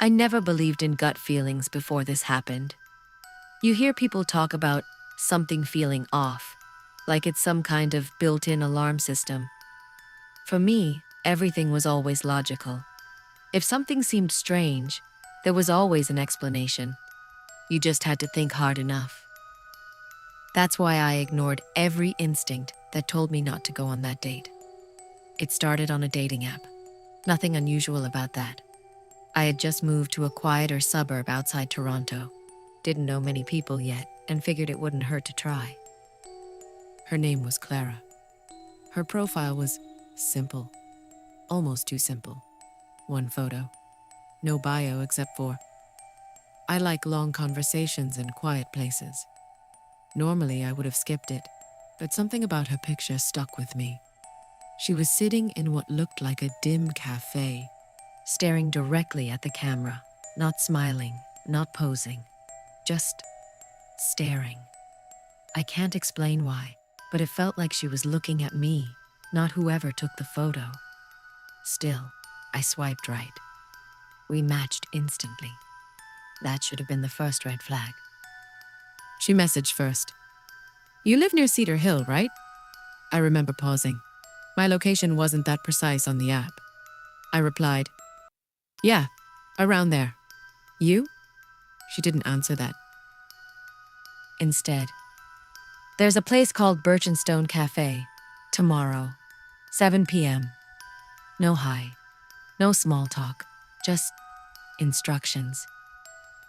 I never believed in gut feelings before this happened. You hear people talk about something feeling off, like it's some kind of built-in alarm system. For me, everything was always logical. If something seemed strange, there was always an explanation. You just had to think hard enough. That's why I ignored every instinct that told me not to go on that date. It started on a dating app. Nothing unusual about that. I had just moved to a quieter suburb outside Toronto. Didn't know many people yet, and figured it wouldn't hurt to try. Her name was Clara. Her profile was simple. Almost too simple. One photo. No bio except for, "I like long conversations in quiet places." Normally, I would have skipped it, but something about her picture stuck with me. She was sitting in what looked like a dim cafe, staring directly at the camera, not smiling, not posing, just staring. I can't explain why, but it felt like she was looking at me, not whoever took the photo. Still, I swiped right. We matched instantly. That should have been the first red flag. She messaged first. "You live near Cedar Hill, right?" I remember pausing. My location wasn't that precise on the app. I replied, "Yeah, around there. You?" She didn't answer that. Instead, "There's a place called Birch and Stone Cafe. Tomorrow, 7 p.m. No hi, no small talk, just instructions."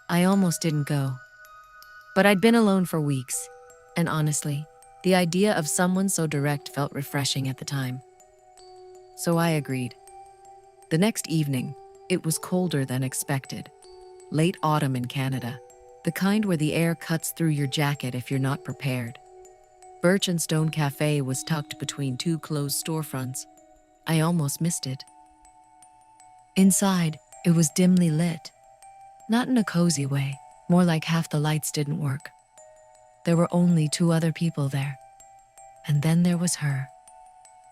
I almost didn't go. But I'd been alone for weeks, and honestly, the idea of someone so direct felt refreshing at the time. So I agreed. The next evening, it was colder than expected. Late autumn in Canada, the kind where the air cuts through your jacket if you're not prepared. Birch and Stone Cafe was tucked between two closed storefronts. I almost missed it. Inside, it was dimly lit. Not in a cozy way, more like half the lights didn't work. There were only two other people there. And then there was her.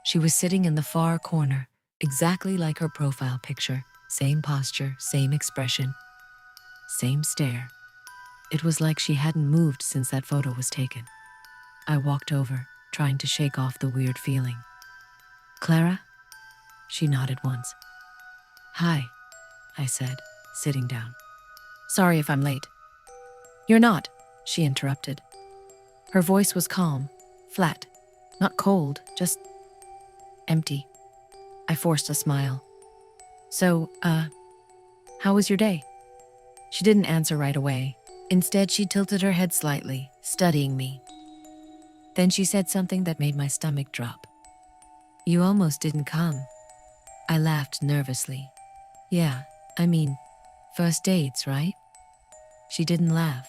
She was sitting in the far corner, exactly like her profile picture. Same posture, same expression, same stare. It was like she hadn't moved since that photo was taken. I walked over, trying to shake off the weird feeling. "Clara?" She nodded once. "Hi," I said, sitting down. "Sorry if I'm late." "You're not," she interrupted. Her voice was calm, flat, not cold, just empty. I forced a smile. "So, how was your day?" She didn't answer right away. Instead, she tilted her head slightly, studying me. Then she said something that made my stomach drop. "You almost didn't come." I laughed nervously. "Yeah, I mean, first dates, right?" She didn't laugh.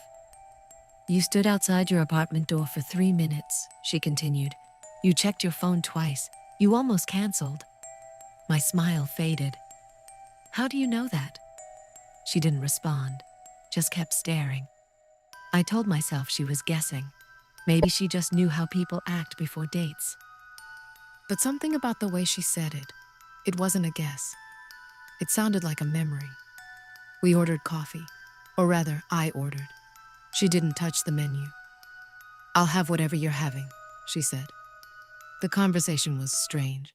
"You stood outside your apartment door for 3 minutes," she continued. "You checked your phone twice. You almost canceled." My smile faded. "How do you know that?" She didn't respond, just kept staring. I told myself she was guessing. Maybe she just knew how people act before dates. But something about the way she said it wasn't a guess. It sounded like a memory. We ordered coffee, or rather, I ordered. She didn't touch the menu. "I'll have whatever you're having," she said. The conversation was strange.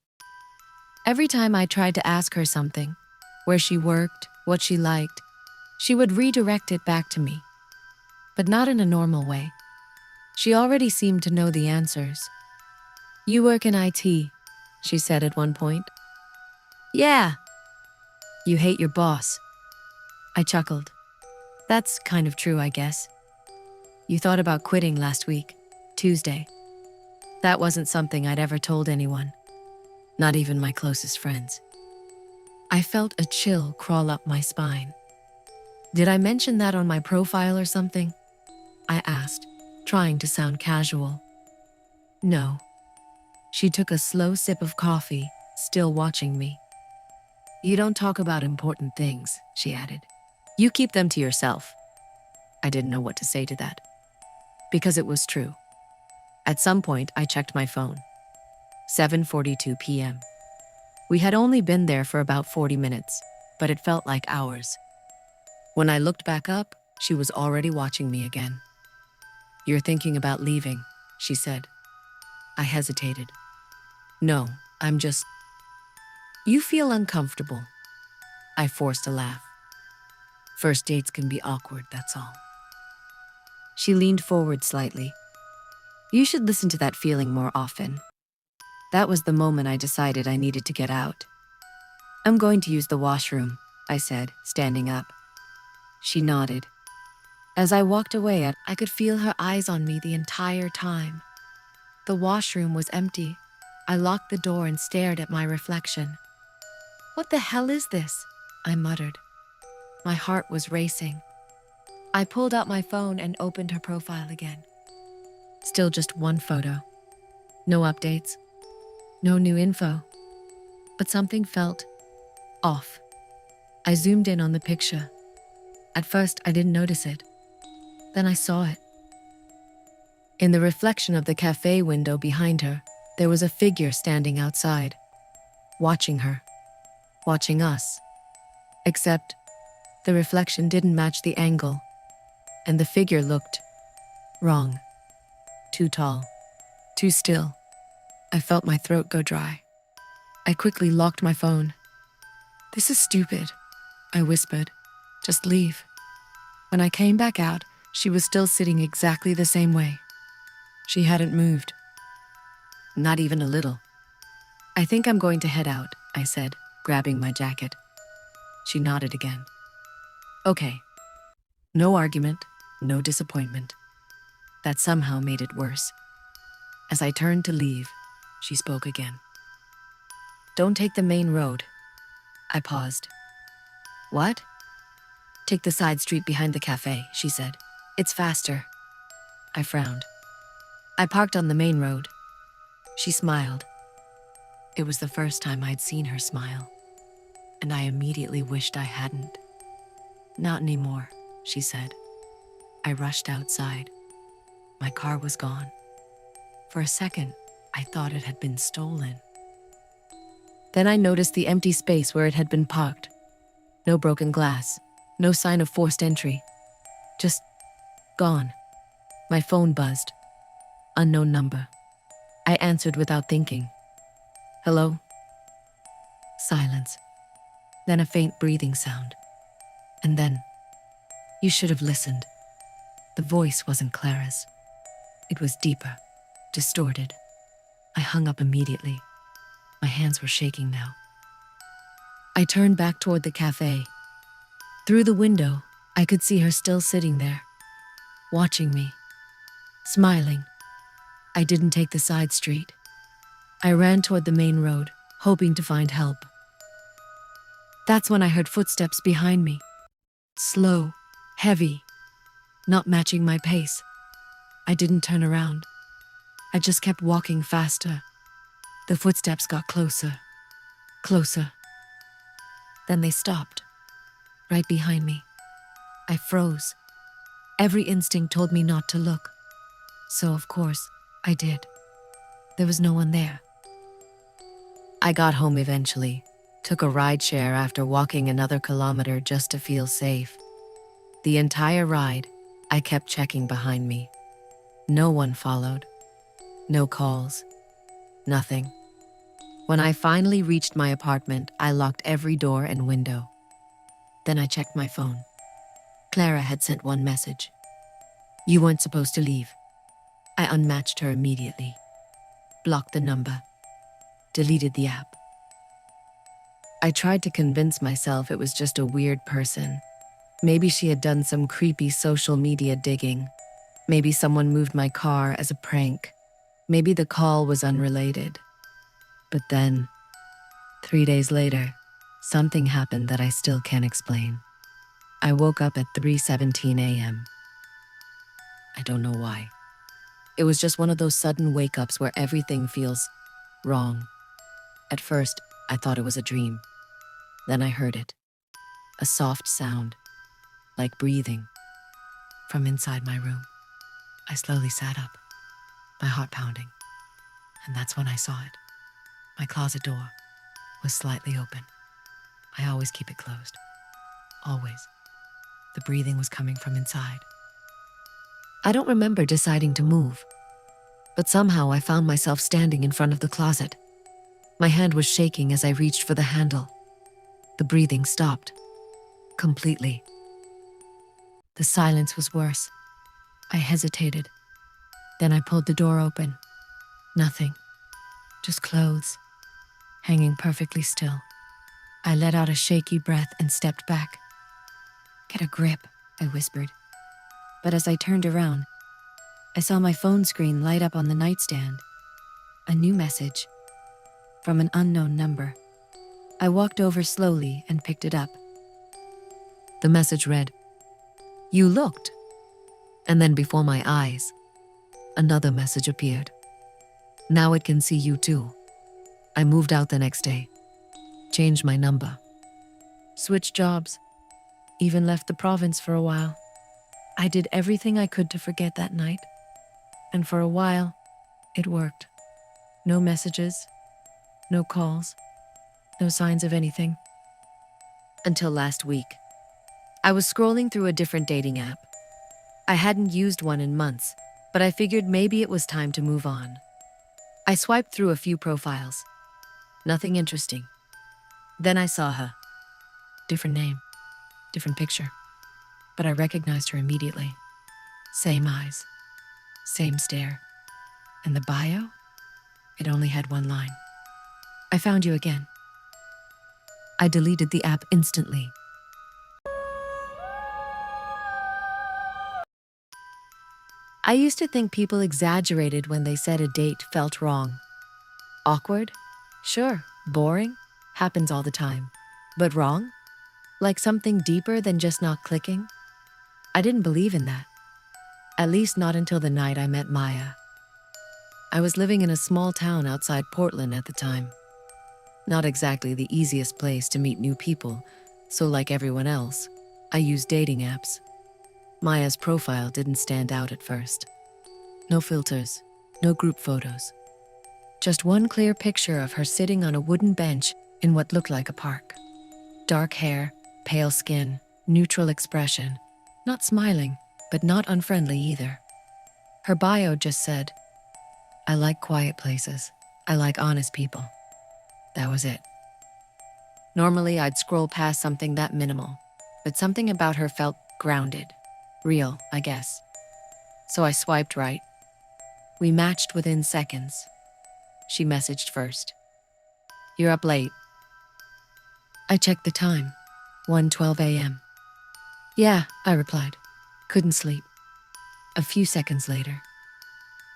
Every time I tried to ask her something, where she worked, what she liked, she would redirect it back to me. But not in a normal way. She already seemed to know the answers. "You work in IT," she said at one point. "Yeah." "You hate your boss." I chuckled. "That's kind of true, I guess." "You thought about quitting last week, Tuesday." That wasn't something I'd ever told anyone, not even my closest friends. I felt a chill crawl up my spine. "Did I mention that on my profile or something?" I asked, trying to sound casual. "No." She took a slow sip of coffee, still watching me. "You don't talk about important things," she added. "You keep them to yourself." I didn't know what to say to that, because it was true. At some point, I checked my phone. 7:42 p.m. We had only been there for about 40 minutes, but it felt like hours. When I looked back up, she was already watching me again. "You're thinking about leaving," she said. I hesitated. "No, I'm just—" "You feel uncomfortable." I forced a laugh. "First dates can be awkward, that's all." She leaned forward slightly. "You should listen to that feeling more often." That was the moment I decided I needed to get out. "I'm going to use the washroom," I said, standing up. She nodded. As I walked away, I could feel her eyes on me the entire time. The washroom was empty. I locked the door and stared at my reflection. "What the hell is this?" I muttered. My heart was racing. I pulled out my phone and opened her profile again. Still just one photo. No updates. No new info. But something felt off. I zoomed in on the picture. At first, I didn't notice it. Then I saw it. In the reflection of the cafe window behind her, there was a figure standing outside, watching her, watching us. Except, the reflection didn't match the angle, and the figure looked wrong. Too tall, too still. I felt my throat go dry. I quickly locked my phone. "This is stupid," I whispered. "Just leave." When I came back out, she was still sitting exactly the same way. She hadn't moved. Not even a little. "I think I'm going to head out," I said, grabbing my jacket. She nodded again. "Okay." No argument, no disappointment. That somehow made it worse. As I turned to leave, she spoke again. "Don't take the main road." I paused. "What?" "Take the side street behind the cafe," she said. "It's faster." I frowned. I parked on the main road. She smiled. It was the first time I'd seen her smile, and I immediately wished I hadn't. "Not anymore," she said. I rushed outside. My car was gone. For a second, I thought it had been stolen. Then I noticed the empty space where it had been parked. No broken glass, no sign of forced entry. Just gone. My phone buzzed. Unknown number. I answered without thinking. "Hello?" Silence. Then a faint breathing sound. And then, you should have listened. The voice wasn't Clara's. It was deeper, distorted. I hung up immediately. My hands were shaking now. I turned back toward the cafe. Through the window, I could see her still sitting there, watching me, smiling. I didn't take the side street. I ran toward the main road, hoping to find help. That's when I heard footsteps behind me. Slow, heavy, not matching my pace. I didn't turn around. I just kept walking faster. The footsteps got closer, closer. Then they stopped, right behind me. I froze. Every instinct told me not to look. So, of course, I did. There was no one there. I got home eventually, took a rideshare after walking another kilometer just to feel safe. The entire ride, I kept checking behind me. No one followed. No calls. Nothing. When I finally reached my apartment, I locked every door and window. Then I checked my phone. Clara had sent one message. "You weren't supposed to leave." I unmatched her immediately. Blocked the number. Deleted the app. I tried to convince myself it was just a weird person. Maybe she had done some creepy social media digging. Maybe someone moved my car as a prank. Maybe the call was unrelated. But then, 3 days later, something happened that I still can't explain. I woke up at 3:17 a.m. I don't know why. It was just one of those sudden wake-ups where everything feels wrong. At first, I thought it was a dream. Then I heard it. A soft sound, like breathing, from inside my room. I slowly sat up, my heart pounding. And that's when I saw it. My closet door was slightly open. I always keep it closed. Always. The breathing was coming from inside. I don't remember deciding to move, but somehow I found myself standing in front of the closet. My hand was shaking as I reached for the handle. The breathing stopped. Completely. The silence was worse. I hesitated. Then I pulled the door open. Nothing. Just clothes, hanging perfectly still. I let out a shaky breath and stepped back. "Get a grip," I whispered. But as I turned around, I saw my phone screen light up on the nightstand. A new message from an unknown number. I walked over slowly and picked it up. The message read, "You looked." And then before my eyes, another message appeared. "Now it can see you too." I moved out the next day, changed my number, switched jobs, even left the province for a while. I did everything I could to forget that night. And for a while, it worked. No messages, no calls, no signs of anything. Until last week. I was scrolling through a different dating app. I hadn't used one in months, but I figured maybe it was time to move on. I swiped through a few profiles. Nothing interesting. Then I saw her. Different name, different picture. But I recognized her immediately. Same eyes, same stare. And the bio? It only had one line. "I found you again." I deleted the app instantly. I used to think people exaggerated when they said a date felt wrong. Awkward? Sure. Boring? Happens all the time. But wrong? Like something deeper than just not clicking? I didn't believe in that. At least not until the night I met Maya. I was living in a small town outside Portland at the time. Not exactly the easiest place to meet new people, so like everyone else, I used dating apps. Maya's profile didn't stand out at first. No filters, no group photos. Just one clear picture of her sitting on a wooden bench in what looked like a park. Dark hair, pale skin, neutral expression. Not smiling, but not unfriendly either. Her bio just said, "I like quiet places. I like honest people." That was it. Normally, I'd scroll past something that minimal, but something about her felt grounded. Real, I guess. So I swiped right. We matched within seconds. She messaged first. "You're up late." I checked the time. 1:12 a.m. "Yeah," I replied. "Couldn't sleep." A few seconds later.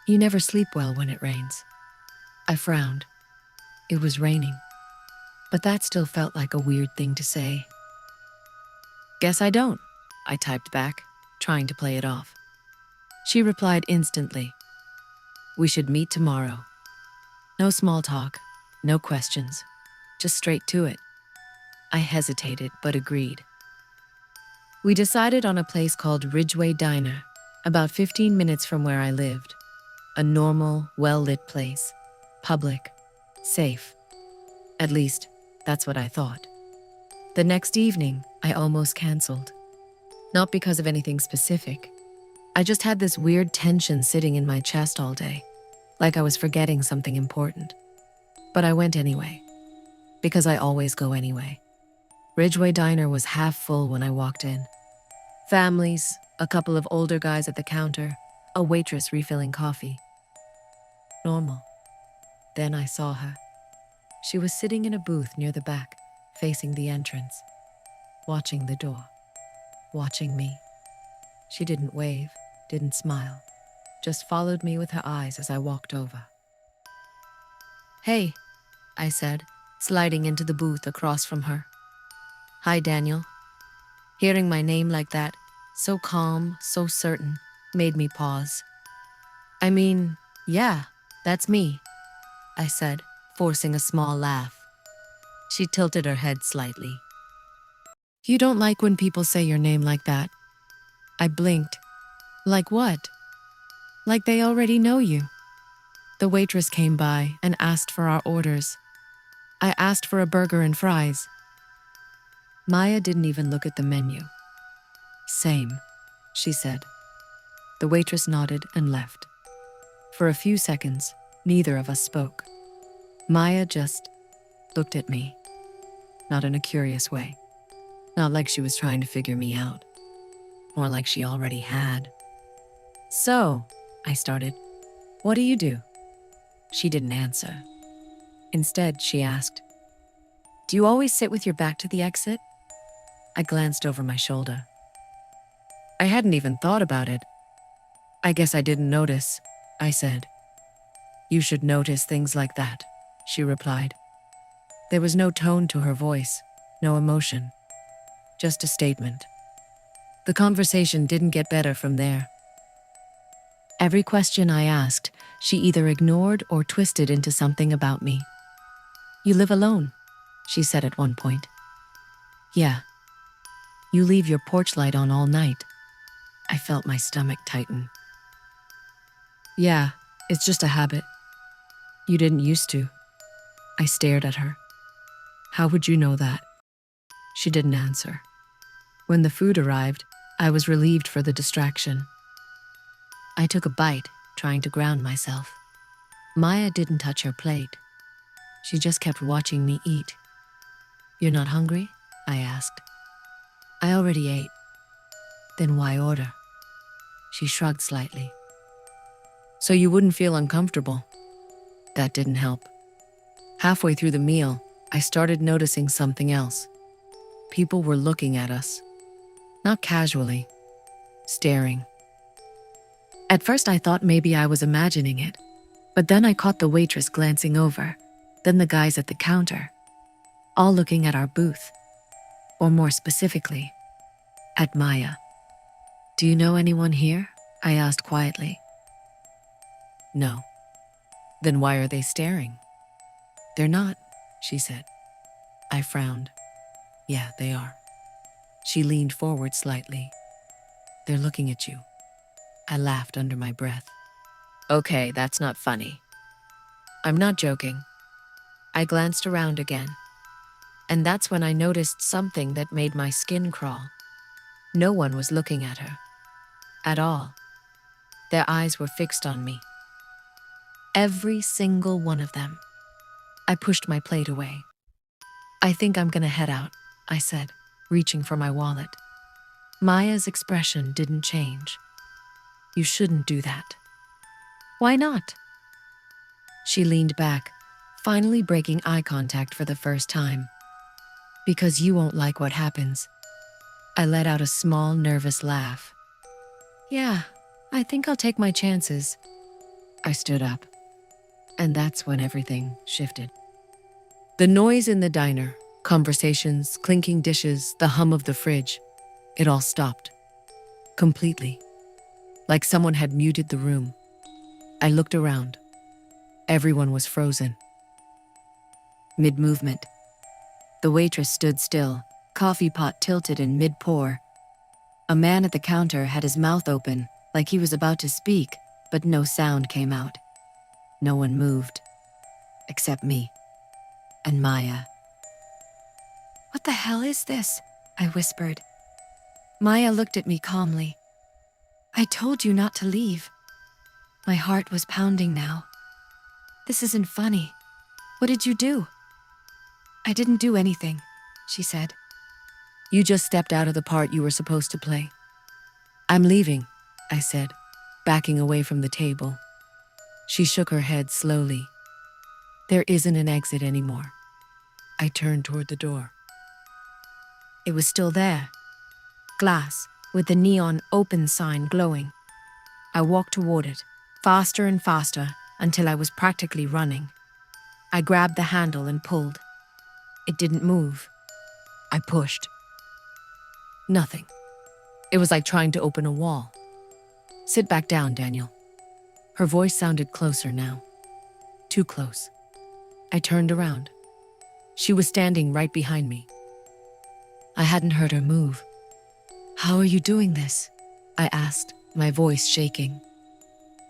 "You never sleep well when it rains." I frowned. It was raining. But that still felt like a weird thing to say. "Guess I don't," I typed back, trying to play it off. She replied instantly. "We should meet tomorrow." No small talk, no questions, just straight to it. I hesitated, but agreed. We decided on a place called Ridgeway Diner, about 15 minutes from where I lived. A normal, well-lit place. Public. Safe. At least, that's what I thought. The next evening, I almost canceled. Not because of anything specific. I just had this weird tension sitting in my chest all day, like I was forgetting something important. But I went anyway, because I always go anyway. Ridgeway Diner was half full when I walked in. Families, a couple of older guys at the counter, a waitress refilling coffee. Normal. Then I saw her. She was sitting in a booth near the back, facing the entrance, watching the door, watching me. She didn't wave, didn't smile, just followed me with her eyes as I walked over. "Hey," I said, sliding into the booth across from her. "Hi, Daniel." Hearing my name like that, so calm, so certain, made me pause. "I mean, yeah, that's me," I said, forcing a small laugh. She tilted her head slightly. "You don't like when people say your name like that." I blinked. "Like what?" "Like they already know you." The waitress came by and asked for our orders. I asked for a burger and fries. Maya didn't even look at the menu. Same, she said. The waitress nodded and left. For a few seconds, neither of us spoke. Maya just looked at me, not in a curious way. Not like she was trying to figure me out. More like she already had. So, I started, what do you do? She didn't answer. Instead, she asked, do you always sit with your back to the exit? I glanced over my shoulder. I hadn't even thought about it. I guess I didn't notice, I said. You should notice things like that, she replied. There was no tone to her voice, no emotion, just a statement. The conversation didn't get better from there. Every question I asked, she either ignored or twisted into something about me. You live alone, she said at one point. Yeah. You leave your porch light on all night. I felt my stomach tighten. Yeah, it's just a habit. You didn't used to. I stared at her. How would you know that? She didn't answer. When the food arrived, I was relieved for the distraction. I took a bite, trying to ground myself. Maya didn't touch her plate. She just kept watching me eat. You're not hungry? I asked. I already ate. Then why order? She shrugged slightly. So you wouldn't feel uncomfortable. That didn't help. Halfway through the meal, I started noticing something else. People were looking at us. Not casually, staring. At first I thought maybe I was imagining it, but then I caught the waitress glancing over, then the guys at the counter, all looking at our booth, or more specifically, at Maya. Do you know anyone here? I asked quietly. No. Then why are they staring? They're not, she said. I frowned. Yeah, they are. She leaned forward slightly. They're looking at you. I laughed under my breath. Okay, that's not funny. I'm not joking. I glanced around again. And that's when I noticed something that made my skin crawl. No one was looking at her. At all. Their eyes were fixed on me. Every single one of them. I pushed my plate away. I think I'm gonna head out, I said, reaching for my wallet. Maya's expression didn't change. You shouldn't do that. Why not? She leaned back, finally breaking eye contact for the first time. Because you won't like what happens. I let out a small, nervous laugh. Yeah, I think I'll take my chances. I stood up. And that's when everything shifted. The noise in the diner, conversations, clinking dishes, the hum of the fridge, it all stopped. Completely. Like someone had muted the room. I looked around. Everyone was frozen. Mid-movement. The waitress stood still, coffee pot tilted in mid-pour. A man at the counter had his mouth open, like he was about to speak, but no sound came out. No one moved. Except me. And Maya. What the hell is this? I whispered. Maya looked at me calmly. I told you not to leave. My heart was pounding now. This isn't funny. What did you do? I didn't do anything, she said. You just stepped out of the part you were supposed to play. I'm leaving, I said, backing away from the table. She shook her head slowly. There isn't an exit anymore. I turned toward the door. It was still there. Glass, with the neon open sign glowing. I walked toward it, faster and faster, until I was practically running. I grabbed the handle and pulled. It didn't move. I pushed. Nothing. It was like trying to open a wall. Sit back down, Daniel. Her voice sounded closer now. Too close. I turned around. She was standing right behind me. I hadn't heard her move. How are you doing this? I asked, my voice shaking.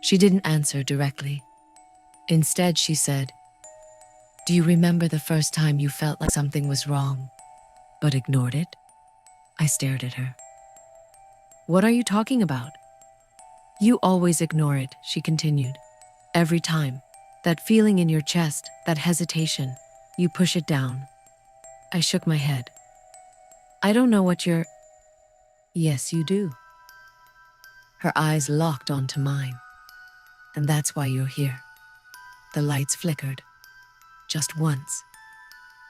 She didn't answer directly. Instead, she said, Do you remember the first time you felt like something was wrong, but ignored it? I stared at her. What are you talking about? You always ignore it, she continued. Every time. That feeling in your chest, that hesitation, you push it down. I shook my head. I don't know what you're... Yes, you do. Her eyes locked onto mine. And that's why you're here. The lights flickered. Just once.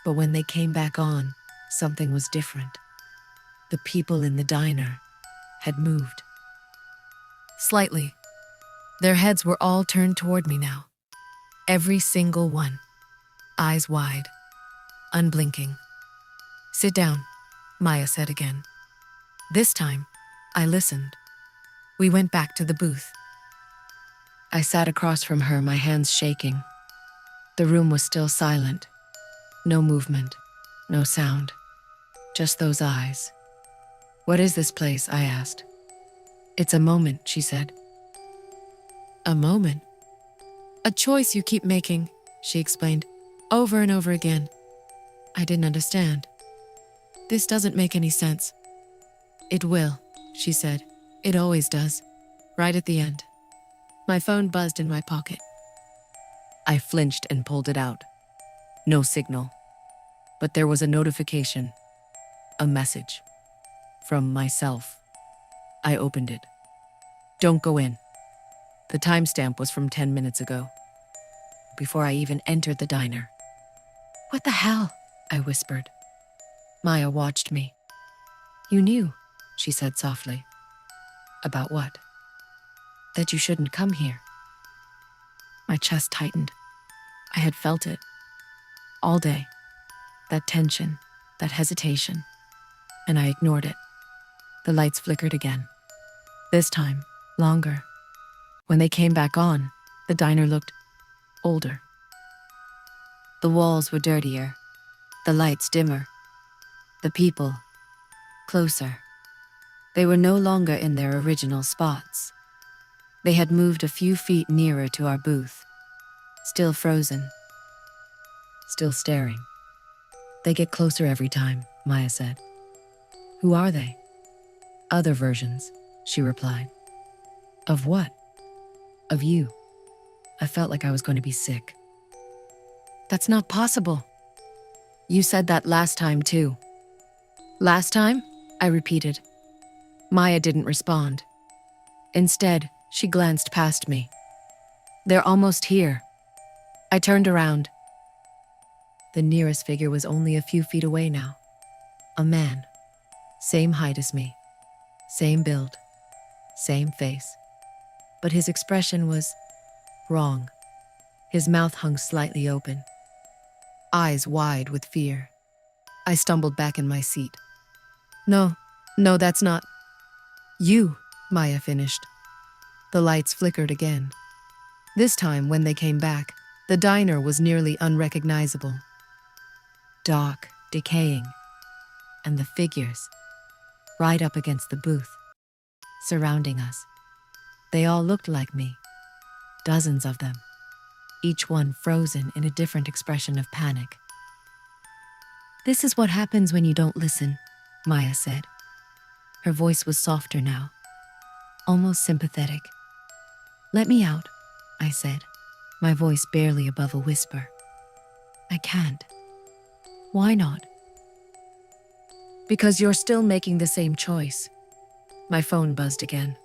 But when they came back on, something was different. The people in the diner had moved. Slightly. Their heads were all turned toward me now. Every single one. Eyes wide. Unblinking. Sit down, Maya said again. This time, I listened. We went back to the booth. I sat across from her, my hands shaking. The room was still silent. No movement, no sound. Just those eyes. What is this place? I asked. It's a moment, she said. A moment? A choice you keep making, she explained, over and over again. I didn't understand. This doesn't make any sense. It will, she said. It always does. Right at the end. My phone buzzed in my pocket. I flinched and pulled it out. No signal. But there was a notification. A message. From myself. I opened it. Don't go in. The timestamp was from 10 minutes ago. Before I even entered the diner. What the hell? I whispered. Maya watched me. You knew, she said softly. About what? That you shouldn't come here. My chest tightened. I had felt it. All day. That tension, that hesitation. And I ignored it. The lights flickered again. This time, longer. When they came back on, the diner looked older. The walls were dirtier. The lights dimmer. The people closer. They were no longer in their original spots. They had moved a few feet nearer to our booth. Still frozen. Still staring. They get closer every time, Maya said. Who are they? Other versions, she replied. Of what? Of you. I felt like I was going to be sick. That's not possible. You said that last time too. Last time? I repeated. Maya didn't respond. Instead, she glanced past me. They're almost here. I turned around. The nearest figure was only a few feet away now. A man. Same height as me. Same build. Same face. But his expression was wrong. His mouth hung slightly open. Eyes wide with fear. I stumbled back in my seat. No, that's not. You, Maya finished. The lights flickered again. This time, when they came back, the diner was nearly unrecognizable. Dark, decaying. And the figures, right up against the booth, surrounding us. They all looked like me. Dozens of them. Each one frozen in a different expression of panic. This is what happens when you don't listen, Maya said. Her voice was softer now, almost sympathetic. Let me out, I said, my voice barely above a whisper. I can't. Why not? Because you're still making the same choice. My phone buzzed again.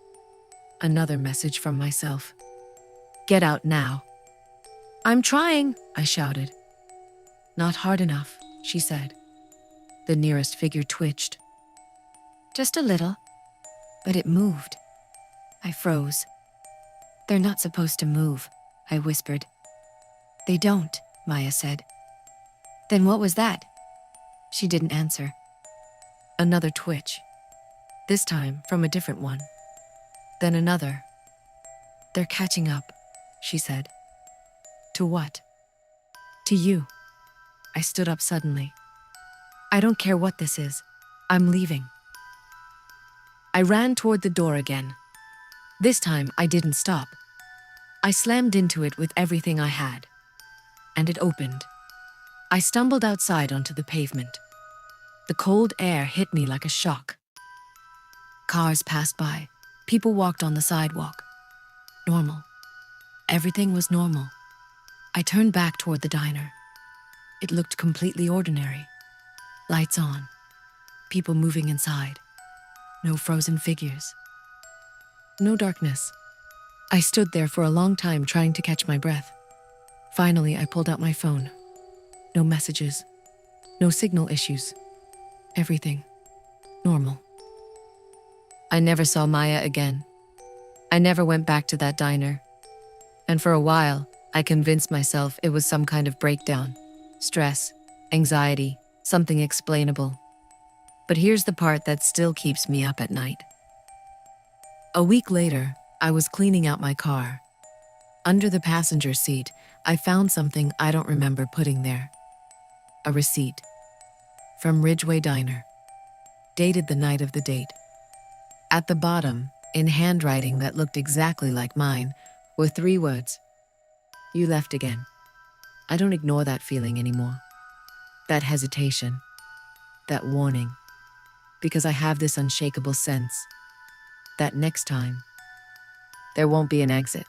Another message from myself. Get out now. I'm trying, I shouted. Not hard enough, she said. The nearest figure twitched. Just a little, but it moved. I froze. They're not supposed to move, I whispered. They don't, Maya said. Then what was that? She didn't answer. Another twitch. This time from a different one. Then another. They're catching up, she said. To what? To you. I stood up suddenly. I don't care what this is. I'm leaving. I ran toward the door again. This time I didn't stop. I slammed into it with everything I had. And it opened. I stumbled outside onto the pavement. The cold air hit me like a shock. Cars passed by. People walked on the sidewalk. Normal. Everything was normal. I turned back toward the diner. It looked completely ordinary. Lights on. People moving inside. No frozen figures. No darkness. I stood there for a long time trying to catch my breath. Finally, I pulled out my phone. No messages. No signal issues. Everything. Normal. I never saw Maya again. I never went back to that diner. And for a while, I convinced myself it was some kind of breakdown. Stress, anxiety, something explainable. But here's the part that still keeps me up at night. A week later, I was cleaning out my car. Under the passenger seat, I found something I don't remember putting there. A receipt. From Ridgeway Diner. Dated the night of the date. At the bottom, in handwriting that looked exactly like mine, were 3 words. You left again. I don't ignore that feeling anymore. That hesitation. That warning. Because I have this unshakable sense that next time, there won't be an exit.